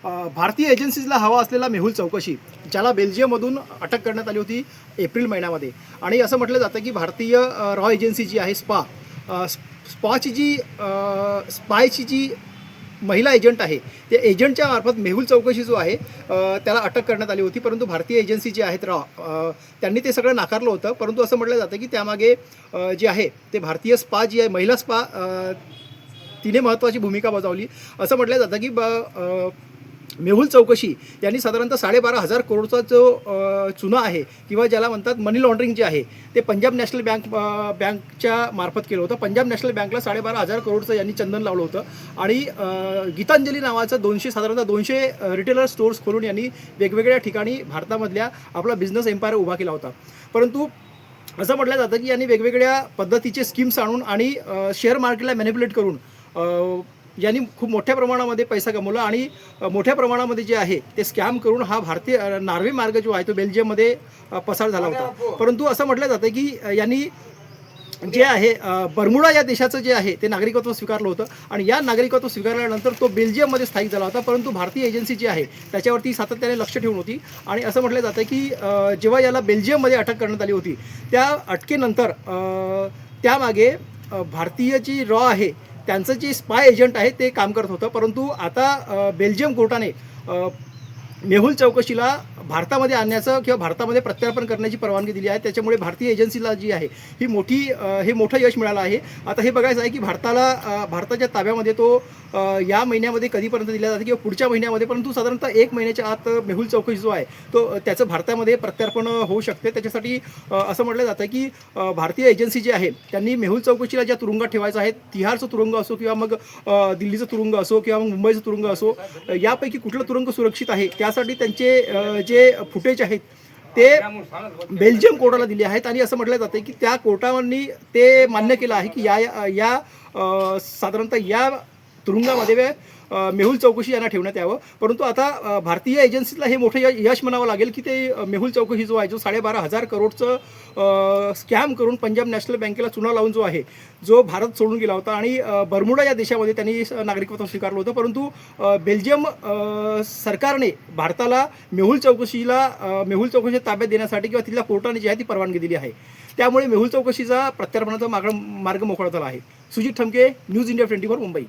भारतीय एजन्सीजला हवा असलेला मेहुल चौकशी ज्याला बेल्जियममधून अटक करण्यात आली होती एप्रिल महिन्यामध्ये. आणि असं म्हटलं जातं की भारतीय रॉ एजन्सी जी आहे स्पायची जी महिला एजंट आहे ते एजंटच्या मार्फत मेहुल चौकशी जो आहे त्याला अटक करण्यात आली होती. परंतु भारतीय एजन्सी जी आहेत त्यांनी ते सगळं नाकारलं होतं. परंतु असं म्हटलं जातं की त्यामागे जे आहे ते भारतीय स्पा जी आहे महिला स्पा तिने महत्त्वाची भूमिका बजावली. असं म्हटलं जातं की मेहुल चौकशी यांनी साधारणतः 12,500 करोडचा जो चुना आहे किंवा ज्याला म्हणतात मनी लॉन्ड्रिंग जे आहे ते पंजाब नॅशनल बँकच्या मार्फत केलं होतं. पंजाब नॅशनल बँकला 12,500 करोडचं यांनी चंदन लावलं होतं. आणि गीतांजली नावाचं साधारणतः 200 रिटेलर स्टोर्स खोलून यांनी वेगवेगळ्या ठिकाणी भारतामधल्या आपला बिझनेस एम्पायर उभा केला होता. परंतु असं म्हटलं जातं की यांनी वेगवेगळ्या पद्धतीचे स्कीम्स आणून आणि शेअर मार्केटला मॅनिप्युलेट करून यांनी खूप मोठ्या प्रमाणामध्ये पैसा कमवला आणि मोठ्या प्रमाणामध्ये जे आहे ते स्कॅम करून हा भारतीय नॉर्वे मार्ग जो आहे तो बेल्जियममध्ये पसार झाला होता. परंतु असं म्हटलं जातं की यांनी जे आहे बर्मुडा या देशाचं जे आहे ते नागरिकत्व स्वीकारलं होतं आणि या नागरिकत्व स्वीकारल्यानंतर तो बेल्जियममध्ये स्थायिक झाला होता. परंतु भारतीय एजन्सी जी आहे त्याच्यावरती सातत्याने लक्ष ठेवून होती. आणि असं म्हटलं जातं की जेव्हा याला बेल्जियममध्ये अटक करण्यात आली होती त्या अटकेनंतर त्यामागे भारतीय जी रॉ आहे त्यांचं जे स्पाय एजंट आहे ते काम करत होतं. परंतु आता बेल्जियम कोर्टाने मेहुल चौकशीला भारतामध्ये आणण्याचं किंवा भारतामध्ये प्रत्यार्पण करण्याची परवानगी दिली आहे. त्याच्यामुळे भारतीय एजन्सीला जी आहे हे मोठं यश मिळालं आहे. आता हे बघायचं आहे की भारताच्या ताब्यामध्ये तो या महिन्यामध्ये कधीपर्यंत दिला जातो किंवा पुढच्या महिन्यामध्ये. परंतु साधारणतः 1 महिन्याच्या आत मेहुल चौकशी जो आहे तो त्याचं भारतामध्ये प्रत्यार्पण होऊ शकते. त्याच्यासाठी असं म्हटलं जातं की भारतीय एजन्सी जी आहे त्यांनी मेहुल चौकशीला ज्या तुरुंगात ठेवायचं आहे तिहारचं तुरुंग असो किंवा मग दिल्लीचं तुरुंग असो किंवा मग मुंबईचं तुरुंग असो यापैकी कुठलं तुरुंग सुरक्षित आहे त्यासाठी त्यांचे जे फुटेज आहेत ते बेल्जियम कोर्टाला दिले आहेत. आणि असं म्हटलं जातं की त्या कोर्टाने ते मान्य केलं आहे की या साधारणतः या तुरुंगामध्ये मेहुल चौकशी यांना ठेवण्यात यावं. परंतु आता भारतीय एजन्सीला हे मोठं यश म्हणावं लागेल की ते मेहुल चौकशी जो आहे जो 12,500 करोडचं स्कॅम करून पंजाब नॅशनल बँकेला चुना लावून जो भारत सोडून गेला होता आणि बर्मुडा या देशामध्ये त्यांनी नागरिकत्व स्वीकारलं होतं. परंतु बेल्जियम सरकारने भारताला मेहुल चौकशी ताब्यात देण्यासाठी किंवा तिथल्या कोर्टाने जी आहे ती परवानगी दिली आहे. त्यामुळे मेहुल चौकशीचा प्रत्यार्पणाचा मार्ग मोकळा झाला आहे. Sujit Thamke, news India 24 Mumbai.